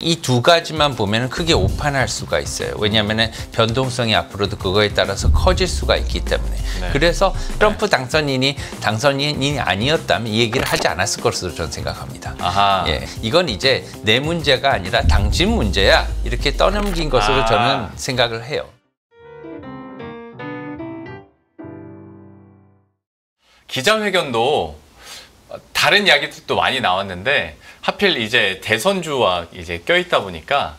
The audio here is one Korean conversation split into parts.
이 두 가지만 보면 크게 오판할 수가 있어요. 왜냐하면 변동성이 앞으로도 그거에 따라서 커질 수가 있기 때문에. 네. 그래서 트럼프 당선인이 아니었다면 이 얘기를 하지 않았을 것으로 저는 생각합니다. 아하. 예, 이건 이제 내 문제가 아니라 당신 문제야 이렇게 떠넘긴 것으로 저는 생각을 해요. 기자회견도 다른 이야기도 많이 나왔는데 하필 이제 대선주와 이제 껴있다 보니까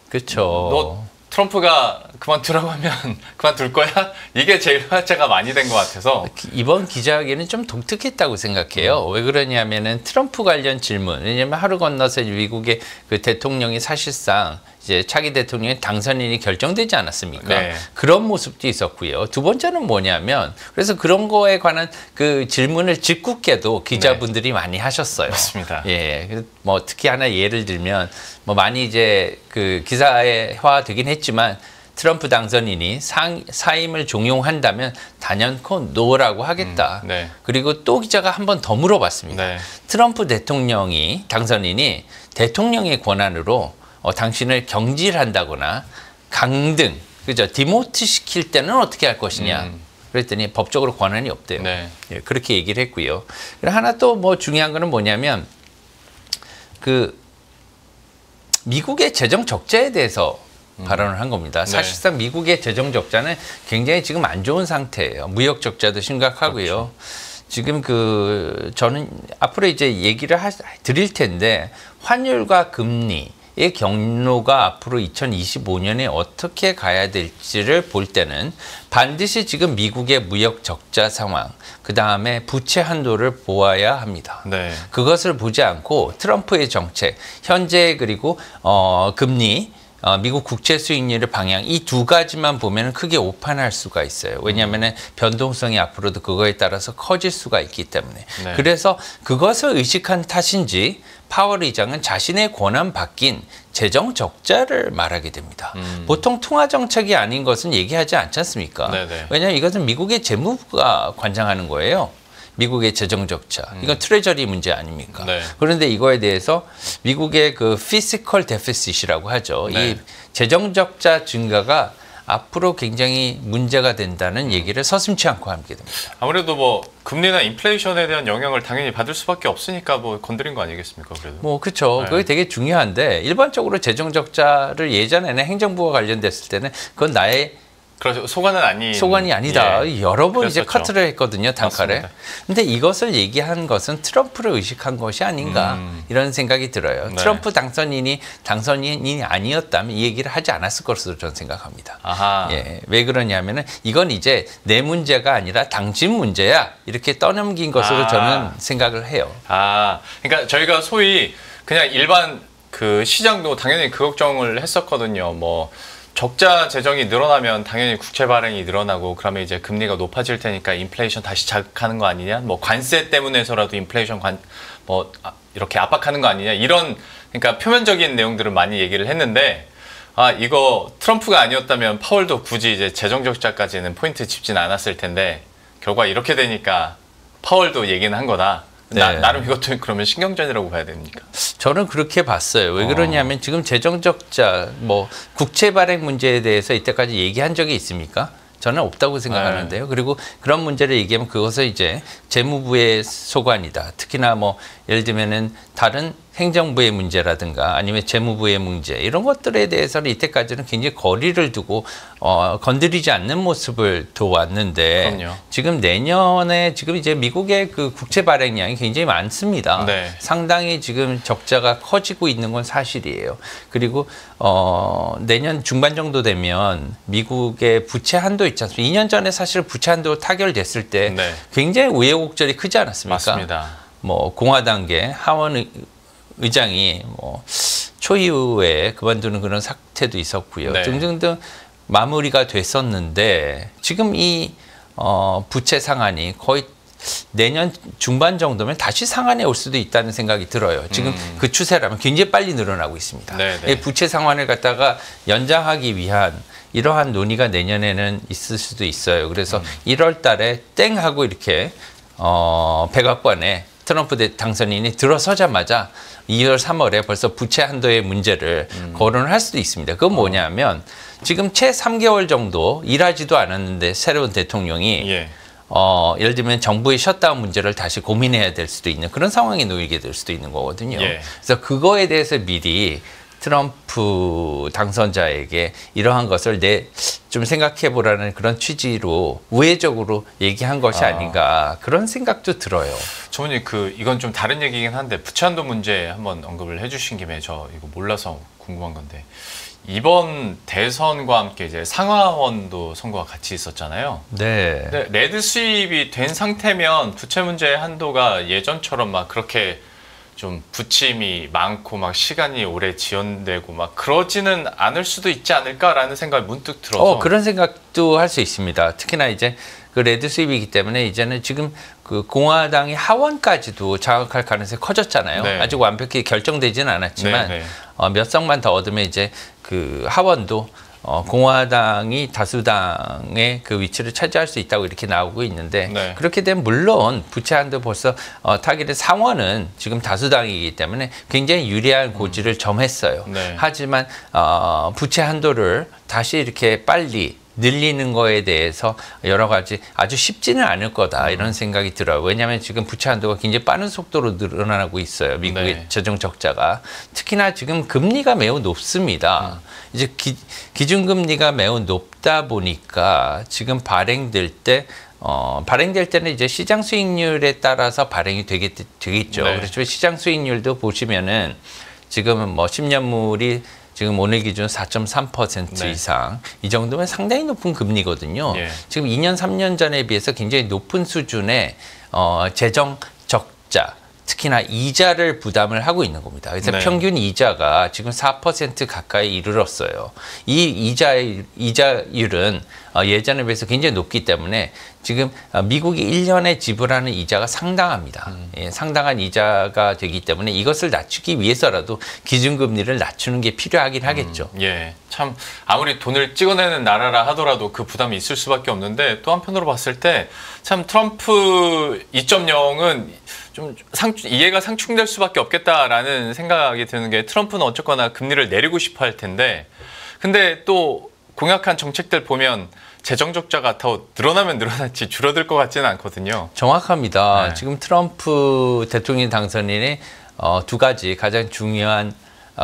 그렇죠. 너 트럼프가 그만두라고 하면 그만둘 거야? 이게 제일 화제가 많이 된 것 같아서 이번 기자회견은 좀 독특했다고 생각해요. 왜 그러냐면은 트럼프 관련 질문. 왜냐면 하루 건너서 미국의 그 대통령이 사실상 이제 차기 대통령의 당선인이 결정되지 않았습니까? 네. 그런 모습도 있었고요. 두 번째는 뭐냐면 그래서 그런 거에 관한 그 질문을 짓궂게도 기자분들이 많이 하셨어요. 맞습니다. 예, 뭐 특히 하나 예를 들면 뭐 많이 이제 그 기사화되긴 했지만 트럼프 당선인이 사임을 종용한다면 단연코 노라고 하겠다. 네. 그리고 또 기자가 한 번 더 물어봤습니다. 네. 트럼프 당선인이 대통령의 권한으로 당신을 경질한다거나 강등, 그죠? 디모트 시킬 때는 어떻게 할 것이냐. 그랬더니 법적으로 권한이 없대요. 네. 예, 그렇게 얘기를 했고요. 하나 또 뭐 중요한 거는 뭐냐면 그 미국의 재정 적자에 대해서 발언을 한 겁니다. 사실상 미국의 재정 적자는 굉장히 지금 안 좋은 상태예요. 무역 적자도 심각하고요. 그렇죠. 지금 저는 앞으로 이제 얘기를 드릴 텐데 환율과 금리의 경로가 앞으로 2025년에 어떻게 가야 될지를 볼 때는 반드시 지금 미국의 무역 적자 상황, 그 다음에 부채 한도를 보아야 합니다. 네. 그것을 보지 않고 트럼프의 정책, 현재 그리고 금리, 미국 국채 수익률의 방향 이 두 가지만 보면 크게 오판할 수가 있어요. 왜냐하면 변동성이 앞으로도 그거에 따라서 커질 수가 있기 때문에. 네. 그래서 그것을 의식한 탓인지 파월 의장은 자신의 권한 바뀐 재정 적자를 말하게 됩니다. 보통 통화 정책이 아닌 것은 얘기하지 않지 않습니까? 네네. 왜냐하면 이것은 미국의 재무부가 관장하는 거예요. 미국의 재정 적자. 이건 트레저리 문제 아닙니까? 네. 그런데 이거에 대해서 미국의 그 피지컬 데피시트라고 하죠. 네. 이 재정 적자 증가가 앞으로 굉장히 문제가 된다는 얘기를 서슴지 않고 하게 됩니다. 아무래도 뭐 금리나 인플레이션에 대한 영향을 당연히 받을 수밖에 없으니까 뭐 건드린 거 아니겠습니까? 그래도. 뭐 그렇죠. 네. 그게 되게 중요한데 일반적으로 재정 적자를 예전에는 행정부가 관련됐을 때는 그건 나의 그렇죠. 소관이 아니다. 예. 여러 번 이제 그랬었죠. 커트를 했거든요, 단칼에. 맞습니다. 근데 이것을 얘기한 것은 트럼프를 의식한 것이 아닌가 이런 생각이 들어요. 네. 트럼프 당선인이 아니었다면 이 얘기를 하지 않았을 것으로 저는 생각합니다. 아하. 예, 왜 그러냐면은 이건 이제 내 문제가 아니라 당신 문제야 이렇게 떠넘긴 것으로 저는 생각을 해요. 그러니까 저희가 소위 그냥 일반 그 시장도 당연히 그 걱정을 했었거든요. 뭐 적자 재정이 늘어나면 당연히 국채 발행이 늘어나고 그러면 이제 금리가 높아질 테니까 인플레이션 다시 자극하는 거 아니냐? 뭐 관세 때문에서라도 인플레이션 이렇게 압박하는 거 아니냐? 이런 그러니까 표면적인 내용들을 많이 얘기를 했는데 이거 트럼프가 아니었다면 파월도 굳이 이제 재정 적자까지는 포인트 짚진 않았을 텐데 결과 이렇게 되니까 파월도 얘기는 한 거다. 네. 나름 이것도 그러면 신경전이라고 봐야 됩니까? 저는 그렇게 봤어요. 왜 그러냐면 지금 재정 적자, 뭐 국채 발행 문제에 대해서 이때까지 얘기한 적이 있습니까? 저는 없다고 생각하는데요. 그리고 그런 문제를 얘기하면 그것을 이제 재무부의 소관이다. 특히나 뭐 예를 들면은 다른 행정부의 문제라든가 아니면 재무부의 문제 이런 것들에 대해서는 이때까지는 굉장히 거리를 두고 건드리지 않는 모습을 둬왔는데 그럼요. 지금 내년에 지금 이제 미국의 그 국채 발행량이 굉장히 많습니다. 네. 상당히 지금 적자가 커지고 있는 건 사실이에요. 그리고 내년 중반 정도 되면 미국의 부채 한도 있지 않습니까? 2년 전에 사실 부채 한도 타결됐을 때 네. 굉장히 우여곡절이 크지 않았습니까? 맞습니다. 뭐 공화당계 하원 의장이 뭐 초이후에 그만두는 그런 사태도 있었고요. 네. 등등등 마무리가 됐었는데 지금 이 부채 상한이 거의 내년 중반 정도면 다시 상한에 올 수도 있다는 생각이 들어요. 지금 그 추세라면 굉장히 빨리 늘어나고 있습니다. 네, 네. 이 부채 상한을 갖다가 연장하기 위한 이러한 논의가 내년에는 있을 수도 있어요. 그래서 1월 달에 땡 하고 이렇게 백악관에 트럼프 당선인이 들어서자마자 2월, 3월에 벌써 부채 한도의 문제를 거론을 할 수도 있습니다. 그건 뭐냐면 지금 채 3개월 정도 일하지도 않았는데 새로운 대통령이 예. 예를 들면 정부의 셧다운 문제를 다시 고민해야 될 수도 있는 그런 상황에 놓이게 될 수도 있는 거거든요. 예. 그래서 그거에 대해서 미리 트럼프 당선자에게 이러한 것을 좀 생각해 보라는 그런 취지로 우회적으로 얘기한 것이 아닌가 그런 생각도 들어요. 조원님 이건 좀 다른 얘기긴 한데 부채한도 문제 한번 언급을 해주신 김에 저 이거 몰라서 궁금한 건데 이번 대선과 함께 이제 상하원도 선거가 같이 있었잖아요. 네. 근데 레드 수입이 된 상태면 부채 문제 한도가 예전처럼 막 그렇게 좀 부침이 많고 막 시간이 오래 지연되고 막 그러지는 않을 수도 있지 않을까라는 생각이 문득 들어서 그런 생각도 할 수 있습니다. 특히나 이제 그 레드 수입이기 때문에 이제는 지금 그 공화당이 하원까지도 장악할 가능성이 커졌잖아요. 네. 아직 완벽히 결정되지는 않았지만 네, 네. 몇 석만 더 얻으면 이제 그 하원도 공화당이 다수당의 그 위치를 차지할 수 있다고 이렇게 나오고 있는데 네. 그렇게 되면 물론 부채 한도 벌써 타깃의 상원은 지금 다수당이기 때문에 굉장히 유리한 고지를 점했어요. 네. 하지만 부채 한도를 다시 이렇게 빨리 늘리는 거에 대해서 여러 가지 아주 쉽지는 않을 거다 이런 생각이 들어요. 왜냐하면 지금 부채 한도가 굉장히 빠른 속도로 늘어나고 있어요. 미국의 네. 재정 적자가. 특히나 지금 금리가 매우 높습니다. 이제 기준금리가 매우 높다 보니까 지금 발행될 때는 이제 시장 수익률에 따라서 발행이 되겠죠. 네. 그렇지만 시장 수익률도 보시면은 지금은 뭐 10년물이 지금 오늘 기준 4.3% 네. 이상 이 정도면 상당히 높은 금리거든요. 예. 지금 2년, 3년 전에 비해서 굉장히 높은 수준의 재정 적자 특히나 이자를 부담을 하고 있는 겁니다. 그래서 네. 평균 이자가 지금 4% 가까이 이르렀어요. 이 이자율은 예전에 비해서 굉장히 높기 때문에 지금 미국이 1년에 지불하는 이자가 상당합니다. 예, 상당한 이자가 되기 때문에 이것을 낮추기 위해서라도 기준금리를 낮추는 게 필요하긴 하겠죠. 예, 참 아무리 돈을 찍어내는 나라라 하더라도 그 부담이 있을 수밖에 없는데 또 한편으로 봤을 때 참 트럼프 2.0은 좀 이해가 상충될 수밖에 없겠다라는 생각이 드는 게 트럼프는 어쨌거나 금리를 내리고 싶어 할 텐데 근데 또 공약한 정책들 보면 재정 적자가 더 늘어나면 늘어났지 줄어들 것 같지는 않거든요. 정확합니다. 네. 지금 트럼프 대통령 당선인의 두 가지 가장 중요한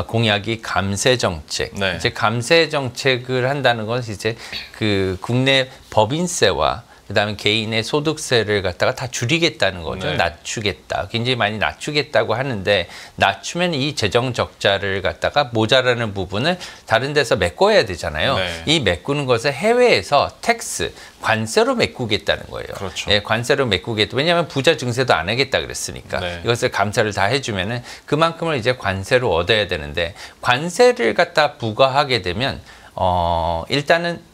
공약이 감세 정책. 네. 이제 감세 정책을 한다는 건 이제 그 국내 법인세와 그다음에 개인의 소득세를 갖다가 다 줄이겠다는 거죠. 네. 낮추겠다. 굉장히 많이 낮추겠다고 하는데 낮추면 이 재정 적자를 갖다가 모자라는 부분을 다른 데서 메꿔야 되잖아요. 네. 이 메꾸는 것을 해외에서 관세로 메꾸겠다는 거예요. 그렇죠. 예, 관세로 메꾸겠다. 왜냐하면 부자 증세도 안 하겠다 그랬으니까 네. 이것을 감사를 다 해주면은 그만큼을 이제 관세로 얻어야 되는데 관세를 갖다 부과하게 되면 일단은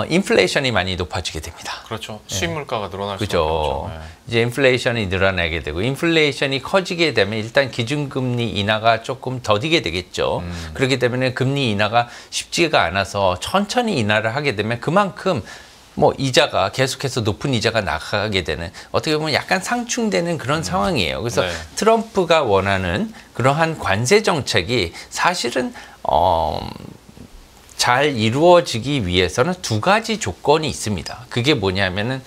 인플레이션이 많이 높아지게 됩니다. 그렇죠. 수입 물가가 늘어날 수밖에 그죠. 없죠. 네. 이제 인플레이션이 늘어나게 되고 인플레이션이 커지게 되면 일단 기준금리 인하가 조금 더디게 되겠죠. 그렇기 때문에 금리 인하가 쉽지가 않아서 천천히 인하를 하게 되면 그만큼 뭐 이자가 계속해서 높은 이자가 나가게 되는 어떻게 보면 약간 상충되는 그런 상황이에요. 그래서 네. 트럼프가 원하는 그러한 관세 정책이 사실은 잘 이루어지기 위해서는 두 가지 조건이 있습니다. 그게 뭐냐면은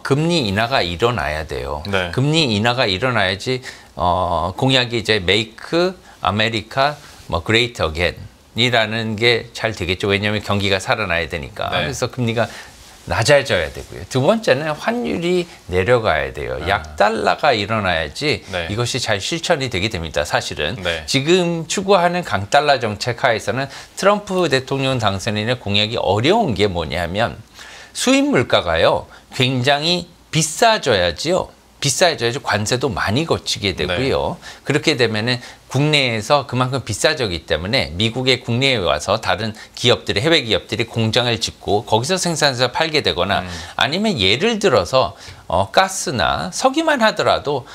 금리 인하가 일어나야 돼요. 네. 금리 인하가 일어나야지 공약이 이제 Make America Great Again이라는 게 잘 되겠죠. 왜냐하면 경기가 살아나야 되니까. 네. 그래서 금리가 낮아져야 되고요. 두 번째는 환율이 내려가야 돼요. 약달러가 일어나야지 네. 이것이 잘 실천이 되게 됩니다. 사실은. 네. 지금 추구하는 강달러 정책 하에서는 트럼프 대통령 당선인의 공약이 어려운 게 뭐냐면 수입 물가가요. 굉장히 비싸져야지요. 비싸져야지 관세도 많이 거치게 되고요. 그렇게 되면은 국내에서 그만큼 비싸졌기 때문에 미국의 국내에 와서 다른 기업들이 해외 기업들이 공장을 짓고 거기서 생산해서 팔게 되거나 아니면 예를 들어서 가스나 석유만 하더라도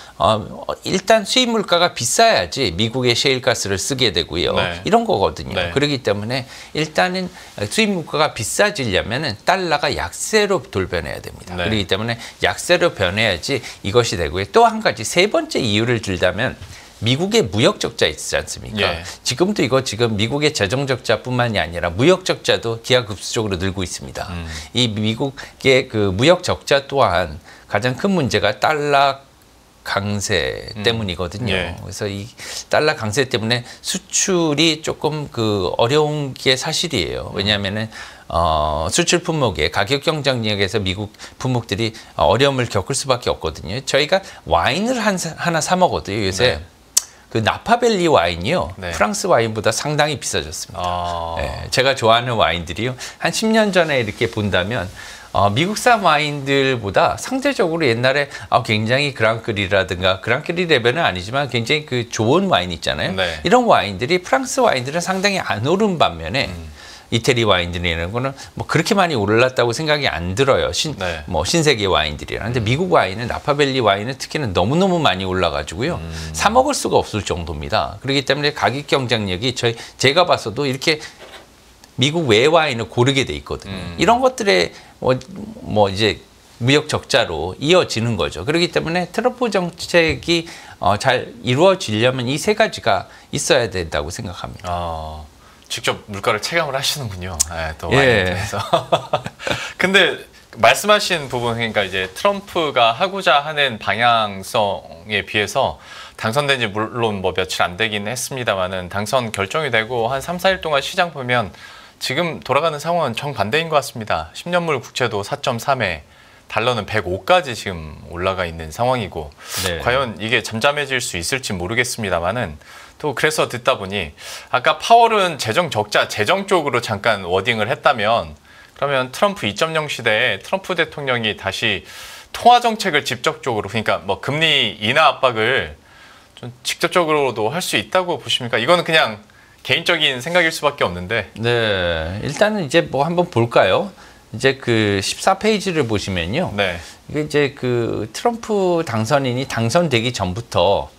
일단 수입 물가가 비싸야지 미국의 셰일가스를 쓰게 되고요. 네. 이런 거거든요. 네. 그렇기 때문에 일단은 수입 물가가 비싸지려면은 달러가 약세로 돌변해야 됩니다. 네. 그렇기 때문에 약세로 변해야지 이것이 되고요. 또 한 가지 세 번째 이유를 들자면 미국의 무역 적자 있지 않습니까? 예. 지금도 지금 미국의 재정 적자뿐만이 아니라 무역 적자도 기하급수적으로 늘고 있습니다. 이 미국의 그 무역 적자 또한 가장 큰 문제가 달러 강세 때문이거든요. 예. 그래서 이 달러 강세 때문에 수출이 조금 어려운 게 사실이에요. 왜냐하면은 수출 품목의 가격 경쟁력에서 미국 품목들이 어려움을 겪을 수밖에 없거든요. 저희가 와인을 하나 사 먹어도요. 요새 네. 그 나파밸리 와인이요. 네. 프랑스 와인보다 상당히 비싸졌습니다. 아. 예, 제가 좋아하는 와인들이요. 한 10년 전에 이렇게 본다면 미국산 와인들보다 상대적으로 옛날에 굉장히 그랑크리라든가 그랑크리 레벨은 아니지만 굉장히 그 좋은 와인 있잖아요. 네. 이런 와인들이 프랑스 와인들은 상당히 안 오른 반면에 이태리 와인들이라는 거는 뭐 그렇게 많이 올랐다고 생각이 안 들어요. 네. 뭐 신세계 와인들이라. 근데 미국 와인은 나파밸리 와인은 특히는 너무너무 많이 올라가지고요. 사 먹을 수가 없을 정도입니다. 그렇기 때문에 가격 경쟁력이 제가 봤어도 이렇게 미국 외 와인을 고르게 돼 있거든요. 이런 것들에 뭐 이제 무역 적자로 이어지는 거죠. 그렇기 때문에 트럼프 정책이 잘 이루어지려면 이 세 가지가 있어야 된다고 생각합니다. 직접 물가를 체감을 하시는군요. 네, 또 예. 와인에 대해서. 근데 말씀하신 부분, 그러니까 이제 트럼프가 하고자 하는 방향성에 비해서 당선된 지 물론 뭐 며칠 안 되긴 했습니다만은 당선 결정이 되고 한 3, 4일 동안 시장 보면 지금 돌아가는 상황은 정반대인 것 같습니다. 10년물 국채도 4.3에 달러는 105까지 지금 올라가 있는 상황이고 네. 과연 이게 잠잠해질 수 있을지 모르겠습니다만은 또 그래서 듣다 보니 아까 파월은 재정 적자, 재정 쪽으로 잠깐 워딩을 했다면 그러면 트럼프 2.0 시대에 트럼프 대통령이 다시 통화 정책을 직접적으로 그러니까 뭐 금리 인하 압박을 좀 직접적으로도 할 수 있다고 보십니까? 이거는 그냥 개인적인 생각일 수밖에 없는데. 네, 일단은 이제 뭐 한번 볼까요? 이제 그 14페이지를 보시면요. 네. 이게 이제 그 트럼프 당선인이 당선되기 전부터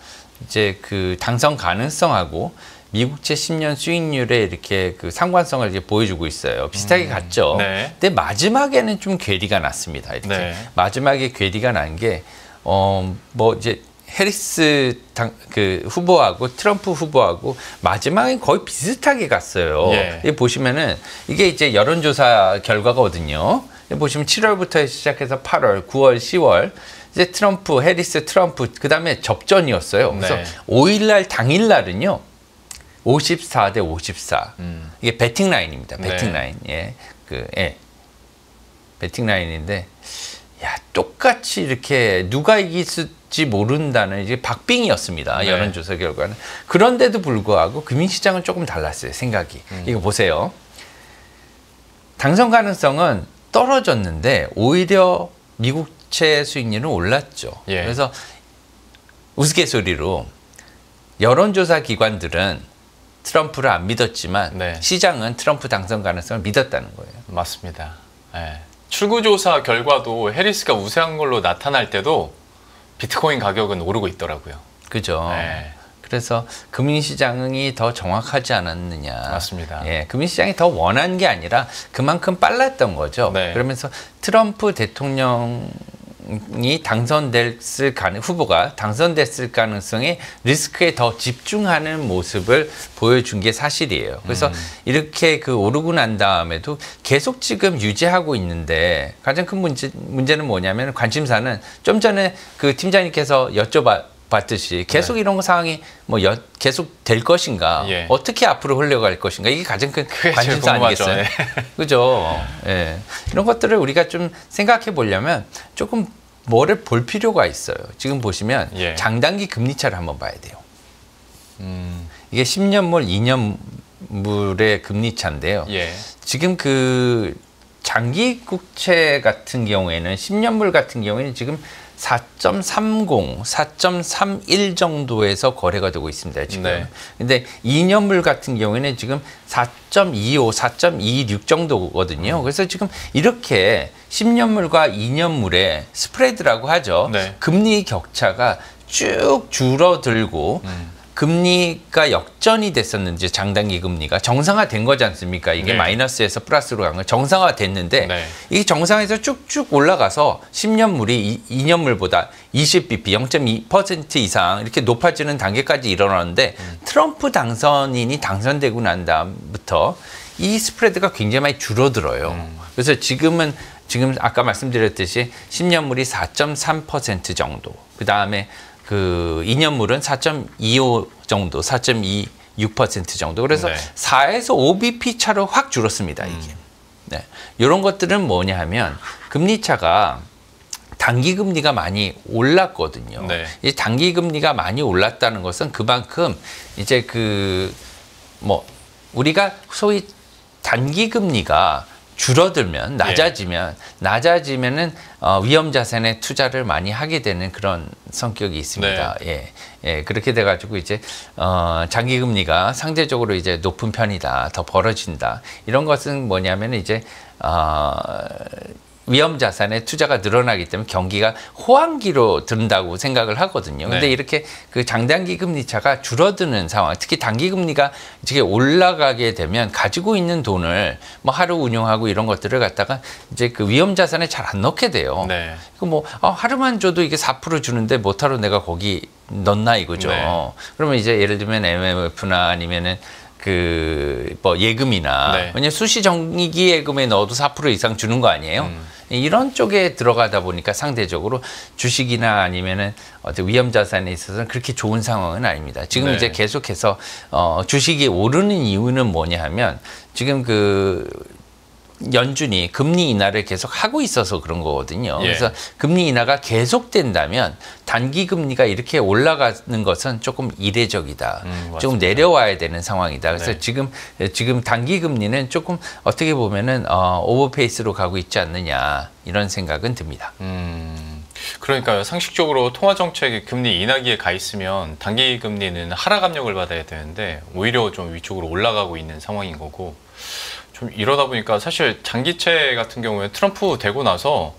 이제 그 당선 가능성하고 미국채 10년 수익률에 이렇게 그 상관성을 이제 보여주고 있어요. 비슷하게 갔죠. 네. 근데 마지막에는 좀 괴리가 났습니다. 이렇게 네. 마지막에 괴리가 난 게 뭐 이제 해리스 그 후보하고 트럼프 후보하고 마지막에 거의 비슷하게 갔어요. 예. 여기 보시면은 이게 이제 여론조사 결과거든요. 여기 보시면 7월부터 시작해서 8월, 9월, 10월 이제 트럼프, 해리스, 트럼프 그다음에 접전이었어요. 그래서 네. 5일날 당일날은요. 54 대 54. 이게 배팅 라인입니다. 배팅 네. 라인. 예. 배팅 라인인데 야, 똑같이 이렇게 누가 이길지 모른다는 이제 박빙이었습니다. 네. 여론조사 결과는. 그런데도 불구하고 금융시장은 조금 달랐어요. 생각이. 이거 보세요. 당선 가능성은 떨어졌는데 오히려 미국채 수익률은 올랐죠. 예. 그래서 우스갯소리로 여론조사 기관들은 트럼프를 안 믿었지만 네. 시장은 트럼프 당선 가능성을 믿었다는 거예요. 맞습니다. 네. 출구조사 결과도 해리스가 우세한 걸로 나타날 때도 비트코인 가격은 오르고 있더라고요. 그죠. 네. 그래서 금융시장이 더 정확하지 않았느냐. 맞습니다. 예, 금융시장이 더 원한 게 아니라 그만큼 빨랐던 거죠. 네. 그러면서 트럼프 대통령이 후보가 당선됐을 가능성에 리스크에 더 집중하는 모습을 보여준 게 사실이에요. 그래서 이렇게 오르고 난 다음에도 계속 지금 유지하고 있는데 가장 큰 문제는 뭐냐면 관심사는 좀 전에 그 팀장님께서 여쭤봤듯이 계속 네. 이런 상황이 계속 될 것인가, 예. 어떻게 앞으로 흘러갈 것인가 이게 가장 큰 관심사 궁금하죠. 아니겠어요? 네. 그죠? 예. 이런 것들을 우리가 좀 생각해 보려면 조금 뭐를 볼 필요가 있어요. 지금 보시면 예. 장단기 금리 차를 한번 봐야 돼요. 이게 10년물, 2년물의 금리 차인데요. 예. 지금 그 장기 국채 같은 경우에는 10년물 같은 경우에는 지금 4.30, 4.31 정도에서 거래가 되고 있습니다, 지금. 네. 근데 2년물 같은 경우에는 지금 4.25, 4.26 정도거든요. 그래서 지금 이렇게 10년물과 2년물의 스프레드라고 하죠. 네. 금리 격차가 쭉 줄어들고 금리가 역전이 됐었는지 장단기 금리가 정상화된 거지 않습니까? 이게 네. 마이너스에서 플러스로 간 거 정상화됐는데 네. 이게 정상에서 쭉쭉 올라가서 10년물이 2년물보다 20bp, 0.2% 이상 이렇게 높아지는 단계까지 일어나는데 트럼프 당선인이 당선되고 난 다음부터 이 스프레드가 굉장히 많이 줄어들어요. 그래서 지금 아까 말씀드렸듯이 10년물이 4.3% 정도, 그 다음에 그 2년물은 4.25 정도, 4.26% 정도. 그래서 네. 4에서 5bp 차로 확 줄었습니다, 이게. 네. 이런 것들은 뭐냐 하면 금리 차가 단기 금리가 많이 올랐거든요. 네. 이 단기 금리가 많이 올랐다는 것은 그만큼 이제 우리가 소위 단기 금리가 줄어들면 낮아지면은 위험 자산에 투자를 많이 하게 되는 그런 성격이 있습니다. 예, 그렇게 돼가지고 이제 장기 금리가 상대적으로 이제 높은 편이다, 더 벌어진다. 이런 것은 뭐냐면 이제 위험 자산의 투자가 늘어나기 때문에 경기가 호황기로 든다고 생각을 하거든요. 근데 네. 이렇게 그 장단기 금리 차가 줄어드는 상황, 특히 단기 금리가 이제 올라가게 되면 가지고 있는 돈을 뭐 하루 운용하고 이런 것들을 갖다가 이제 그 위험 자산에 잘 안 넣게 돼요. 네. 하루만 줘도 이게 4% 주는데 뭐하러 내가 거기 넣나 이거죠. 네. 그러면 이제 예를 들면 MMF나 아니면은 예금이나 네. 왜냐면 수시 정기 예금에 넣어도 4% 이상 주는 거 아니에요? 이런 쪽에 들어가다 보니까 상대적으로 주식이나 아니면은 어떤 위험 자산에 있어서는 그렇게 좋은 상황은 아닙니다. 지금 네. 이제 계속해서 주식이 오르는 이유는 뭐냐 하면 지금 연준이 금리 인하를 계속 하고 있어서 그런 거거든요. 예. 그래서 금리 인하가 계속된다면 단기 금리가 이렇게 올라가는 것은 조금 이례적이다. 조금 맞습니다. 내려와야 되는 상황이다. 그래서 네. 지금 단기 금리는 조금 어떻게 보면은 오버페이스로 가고 있지 않느냐 이런 생각은 듭니다. 그러니까요. 상식적으로 통화 정책이 금리 인하기에 가 있으면 단기 금리는 하락 압력을 받아야 되는데 오히려 좀 위쪽으로 올라가고 있는 상황인 거고, 좀 이러다 보니까 사실 장기채 같은 경우에 트럼프 되고 나서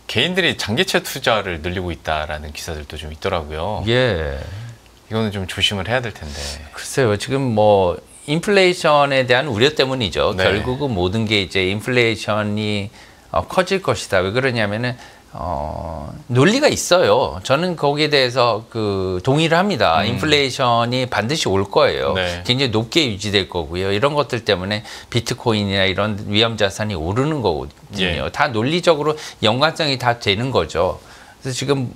개인들이 장기채 투자를 늘리고 있다라는 기사들도 좀 있더라고요. 예. 이거는 좀 조심을 해야 될 텐데. 글쎄요. 지금 인플레이션에 대한 우려 때문이죠. 네. 결국은 모든 게 이제 인플레이션이 커질 것이다. 왜 그러냐면은 논리가 있어요. 저는 거기에 대해서 동의를 합니다. 인플레이션이 반드시 올 거예요. 네. 굉장히 높게 유지될 거고요. 이런 것들 때문에 비트코인이나 이런 위험 자산이 오르는 거거든요. 예. 다 논리적으로 연관성이 다 되는 거죠. 그래서 지금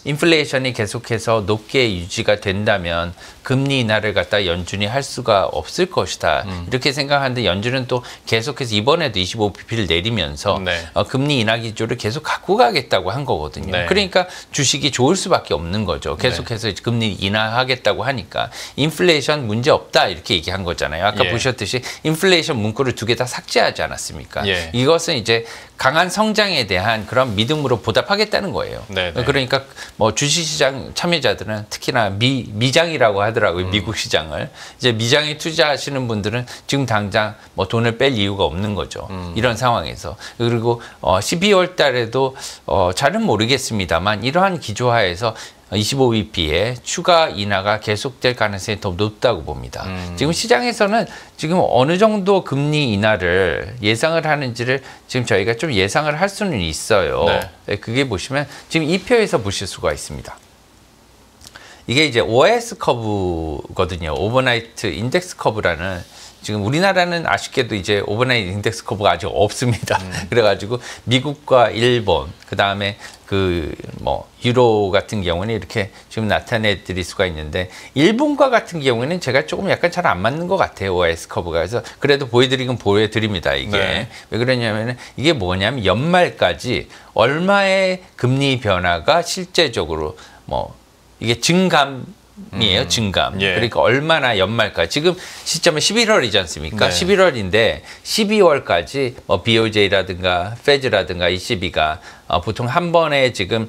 인플레이션이 계속해서 높게 유지가 된다면 금리 인하를 갖다 연준이 할 수가 없을 것이다. 이렇게 생각하는데 연준은 또 계속해서 이번에도 25bp를 내리면서 네. 금리 인하 기조를 계속 갖고 가겠다고 한 거거든요. 네. 그러니까 주식이 좋을 수밖에 없는 거죠. 계속해서 금리 인하하겠다고 하니까 인플레이션 문제 없다 이렇게 얘기한 거잖아요. 아까 예. 보셨듯이 인플레이션 문구를 2개 다 삭제하지 않았습니까? 예. 이것은 이제 강한 성장에 대한 그런 믿음으로 보답하겠다는 거예요. 네, 네. 그러니까 주식시장 참여자들은 특히나 미장이라고 하더라고요. 미국 시장을. 이제 미장에 투자하시는 분들은 지금 당장 돈을 뺄 이유가 없는 거죠. 이런 상황에서. 그리고 12월 달에도 잘은 모르겠습니다만 이러한 기조하에서 25bp의 추가 인하가 계속될 가능성이 더 높다고 봅니다. 지금 시장에서는 지금 어느 정도 금리 인하를 예상을 하는지를 지금 저희가 좀 예상을 할 수는 있어요. 네. 그게 보시면 지금 이 표에서 보실 수가 있습니다. 이게 이제 OIS 커브거든요. 오버나이트 인덱스 커브라는, 지금 우리나라는 아쉽게도 이제 오버나이트 인덱스 커브가 아직 없습니다. 그래가지고 미국과 일본, 그 다음에 유로 같은 경우는 이렇게 지금 나타내 드릴 수가 있는데, 일본과 같은 경우에는 제가 조금 약간 잘 안 맞는 것 같아요. OIS 커브가. 그래서 그래도 보여드립니다. 이게. 네. 왜 그러냐면은 이게 뭐냐면 연말까지 얼마의 금리 변화가 실제적으로 이게 증감 증감이에요. 증감. 예. 그러니까 얼마나 연말까지. 지금 시점은 11월이지 않습니까? 네. 11월인데 12월까지 뭐 BOJ라든가 페드라든가 ECB가 보통 한 번에 지금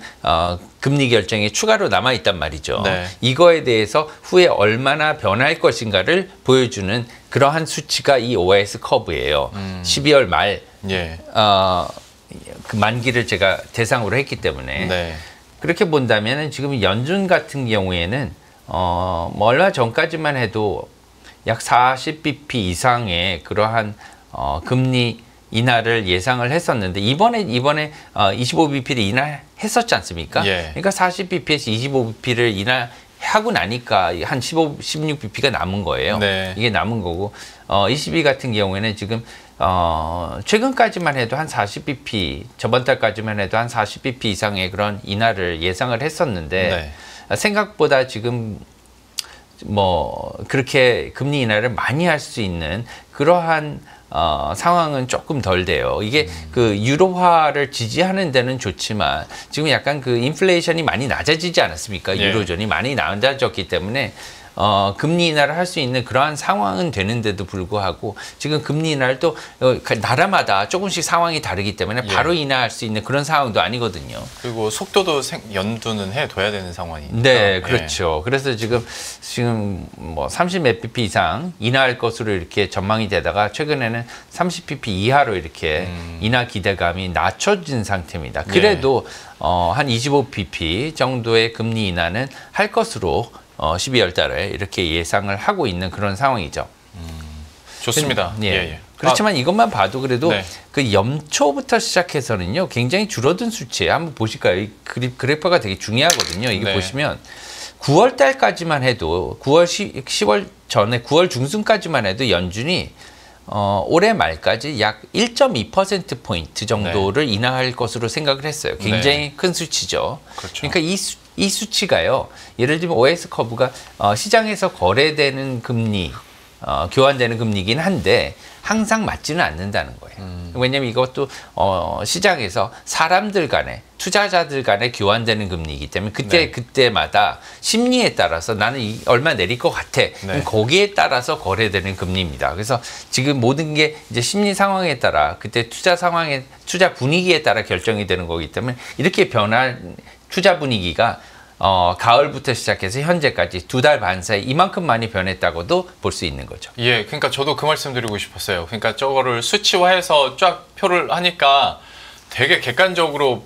금리 결정이 추가로 남아 있단 말이죠. 네. 이거에 대해서 후에 얼마나 변할 것인가를 보여주는 그러한 수치가 이 OIS 커브예요. 12월 말 예. 그 만기를 제가 대상으로 했기 때문에 네. 그렇게 본다면 지금 연준 같은 경우에는 뭐 얼마 전까지만 해도 약 40bp 이상의 그러한 금리 인하를 예상을 했었는데 이번에 25bp를 인하했었지 않습니까? 예. 그러니까 40bp에서 25bp를 인하하고 나니까 한 16bp가 남은 거예요. 네. 이게 남은 거고 ECB 같은 경우에는 지금 최근까지만 해도 한 40bp, 저번 달까지만 해도 한 40bp 이상의 그런 인하를 예상을 했었는데 생각보다 지금 뭐 그렇게 금리 인하를 많이 할 수 있는 그러한 상황은 조금 덜 돼요. 이게 그 유로화를 지지하는 데는 좋지만 지금 약간 그 인플레이션이 많이 낮아지지 않았습니까? 예. 유로존이 많이 낮아졌기 때문에 금리 인하를 할 수 있는 그러한 상황은 되는데도 불구하고 지금 금리 인하를 또 나라마다 조금씩 상황이 다르기 때문에 바로 인하할 수 있는 그런 상황도 아니거든요. 그리고 속도도 연두는 해둬야 되는 상황이니까. 네, 그렇죠. 그래서 지금 뭐 30 몇 bp 이상 인하할 것으로 이렇게 전망이 되다가 최근에는 30bp 이하로 이렇게 인하 기대감이 낮춰진 상태입니다. 그래도 한 25bp 정도의 금리 인하는 할 것으로 12월 달에 이렇게 예상을 하고 있는 그런 상황이죠. 좋습니다. 예. 그렇지만 이것만 봐도 그래도 네. 그 연초부터 시작해서는요 굉장히 줄어든 수치에 한번 보실까요? 이 그래프가 되게 중요하거든요. 이게 네. 보시면 9월 달까지만 해도 10월 전에 9월 중순까지만 해도 연준이 올해 말까지 약 1.2%포인트 정도를 인하할 것으로 생각을 했어요. 굉장히 큰 수치죠. 그렇죠. 그러니까 이 수치가요. 예를 들면 OS 커브가 시장에서 거래되는 금리, 교환되는 금리이긴 한데 항상 맞지는 않는다는 거예요. 왜냐하면 이것도 시장에서 사람들 간에 투자자들 간에 교환되는 금리이기 때문에 그때마다 심리에 따라서 나는 얼마 내릴 것 같아. 그럼 거기에 따라서 거래되는 금리입니다. 그래서 지금 모든 게 이제 심리 상황에 따라 그때 투자 분위기에 따라 결정이 되는 거기 때문에 이렇게 변한 투자 분위기가 가을부터 시작해서 현재까지 2달 반 사이 이만큼 많이 변했다고도 볼 수 있는 거죠. 예, 그러니까 저도 그 말씀 드리고 싶었어요. 그러니까 저거를 수치화해서 쫙 표를 하니까 되게 객관적으로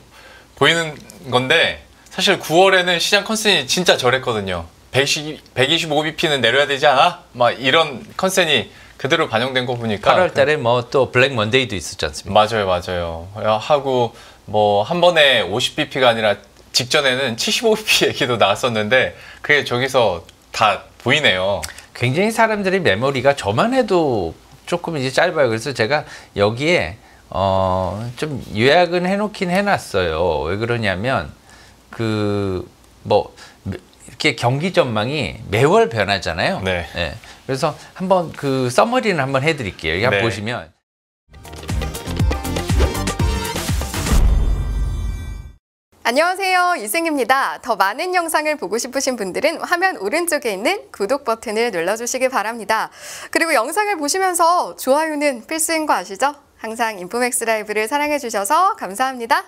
보이는 건데 사실 9월에는 시장 컨센이 진짜 저랬거든요. 125bp는 내려야 되지 않아? 막 이런 컨센이 그대로 반영된 거 보니까 8월 달에 뭐 또 블랙 먼데이도 있었지 않습니까? 맞아요. 하고 뭐 한 번에 50bp가 아니라 직전에는 75bp 얘기도 나왔었는데 그게 저기서 다 보이네요. 굉장히 사람들이 메모리가 저만 해도 조금 이제 짧아요. 그래서 제가 여기에 좀 요약은 해놓긴 해놨어요. 왜 그러냐면 뭐 이렇게 경기 전망이 매월 변하잖아요. 네. 그래서 한번 그 서머리는 한번 해드릴게요. 여기 한번 보시면. 안녕하세요, 이승입니다. 더 많은 영상을 보고 싶으신 분들은 화면 오른쪽에 있는 구독 버튼을 눌러주시기 바랍니다. 그리고 영상을 보시면서 좋아요는 필수인 거 아시죠? 항상 인포맥스 라이브를 사랑해주셔서 감사합니다.